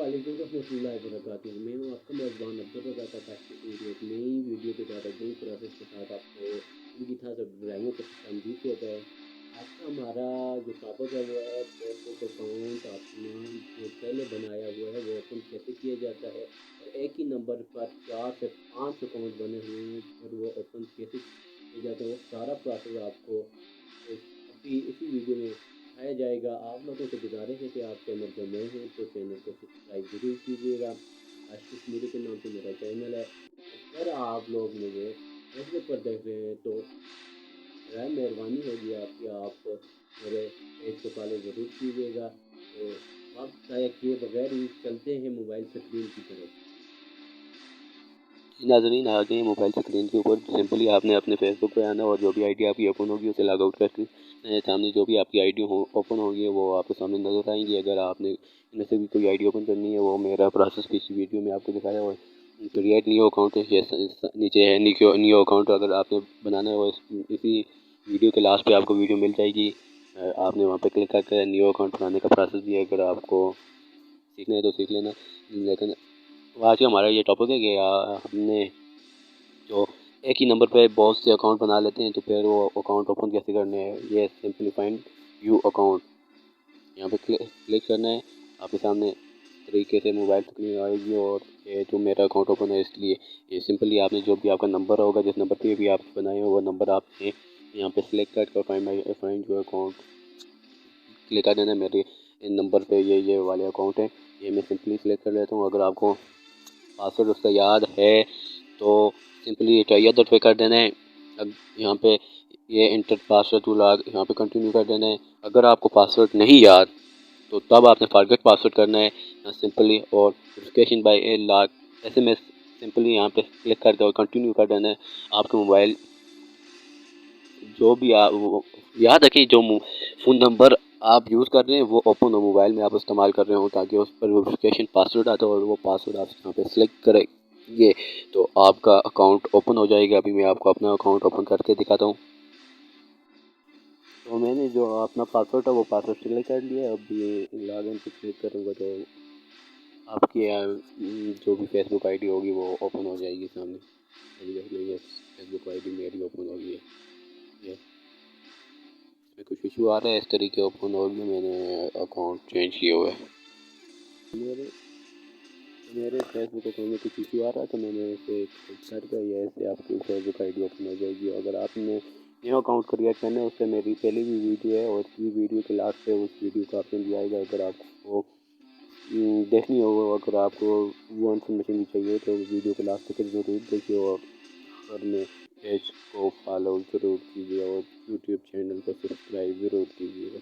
वालेकुम रहमतुल्लाहि व बरकातुहू। मैं हूँ आपका मेज़बान अब्दुल रज़ाक वीडियो एक नई वीडियो के साथ नई प्रोसेस के साथ आपको उनकी था सब ड्राइंगों को खुशामदीद कहता है। आज का हमारा जो टॉपिक है वो है फेसबुक अकाउंट अपना जो पहले बनाया हुआ है वो ओपन कैसे किया जाता है, और एक ही नंबर पर 4 से 5 अकाउंट बने हुए हैं और वो ओपन कैसे किए जाते हैं, वो सारा प्रोसेस आपको अभी इसी वीडियो में दिखाया जाएगा। आप लोगों से गुजारिश है कि आप चैनल पर नए हैं तो चैनल को सब्सक्राइब ज़रूर कीजिएगा। आशीष मीरी के नाम से मेरा चैनल है। अगर आप लोग मुझे फेसबुक पर देख रहे हैं तो बराए मेहरबानी होगी आपकी, आप मेरे पेज को फॉलो ज़रूर कीजिएगा। तो वक्त ज़ाया किए बगैर ही चलते हैं मोबाइल स्क्रीन की तरफ। नाज़रीन आ गए मोबाइल स्क्रीन के ऊपर। सिंपली आपने अपने फेसबुक पे आना और जो भी आईडी आपकी ओपन होगी उसे लॉग आउट करके सामने जो भी आपकी आईडी ओपन होगी वो आपके सामने नज़र आएंगी। अगर आपने इनमें से भी कोई आईडी ओपन करनी है वो मेरा प्रोसेस किसी वीडियो में आपको दिखाया, और क्रिएट न्यू अकाउंट नीचे है न्यू अकाउंट अगर आपने बनाना है वो इसी वीडियो के लास्ट पे आपको वीडियो मिल जाएगी। आपने वहाँ पे क्लिक करके न्यू अकाउंट बनाने का प्रोसेस भी है, अगर आपको सीखना है तो सीख लेना। लेकिन आज का हमारा ये टॉपिक है कि हमने जो एक ही नंबर पे बहुत से अकाउंट बना लेते हैं तो फिर वो अकाउंट ओपन कैसे करने हैं। ये सिंपली फाइंड यू अकाउंट, यहाँ पे क्लिक करना है। आपके सामने तरीके से मोबाइल स्क्रीन आएगी और ये जो मेरा अकाउंट ओपन है, इसलिए ये सिंपली आपने जो भी आपका नंबर होगा जिस नंबर पे भी आप बनाए हो वो नंबर आपने यहाँ पे सिलेक्ट करके फाइंड यू अकाउंट क्लिक कर देना। मेरे इन नंबर पे ये वाले अकाउंट है, ये मैं सिंपली सिलेक्ट कर लेता हूँ। अगर आपको पासवर्ड उसका याद है तो सिंपली चाहिए तो पे कर देना है। अब यहाँ पे ये इंटर पासवर्ड टू लॉग यहाँ पे कंटिन्यू कर देना है। अगर आपको पासवर्ड नहीं याद तो तब आपने फॉरगेट पासवर्ड करना है सिंपली, और वेरिफिकेशन बाय ए लॉग ऐसे में सिंपली यहाँ पे क्लिक करके और कंटिन्यू कर देना है। आपका मोबाइल जो भी याद रखें जो फ़ोन नंबर आप यूज़ कर रहे हैं वो ओपन हो, मोबाइल में आप इस्तेमाल कर रहे हो, ताकि उस पर वेरिफिकेशन पासवर्ड आता है और वो पासवर्ड आप यहाँ पे सिलेक्ट करेंगे तो आपका अकाउंट ओपन हो जाएगा। अभी मैं आपको अपना अकाउंट ओपन करके दिखाता हूँ। तो मैंने जो अपना पासवर्ड है वो पासवर्ड सिलेक्ट कर लिया। अब ये लॉग इन पे क्लिक करूँगा तो आपकी जो भी फेसबुक आईडी होगी वो ओपन हो जाएगी सामने। अभी देख लीजिए फेसबुक आईडी मेरी ओपन हो गई है। ये इसमें कुछ इशू आ रहा है, इस तरीके ओपन हो गया, मैंने अकाउंट चेंज किया हुआ है। मेरे फेसबुक अकाउंट में कुछ इशू आ रहा है तो मैंने इसे करके ये ऐसे आपकी फेसबुक आईडी ओपन हो जाएगी। अगर आपने न्यू अकाउंट क्रिएट करना है उससे मेरी पहले भी वीडियो है और इस वीडियो के लास्ट पे उस वीडियो का ऑप्शन भी आएगा। अगर आपको देखनी हो, अगर आपको वो इन्फॉर्मेशन भी चाहिए तो वीडियो के लास्ट तक ज़रूर देखिए, और अपने पेज को फॉलो ज़रूर कीजिए और यूट्यूब चैनल को सब्सक्राइब ज़रूर कीजिएगा।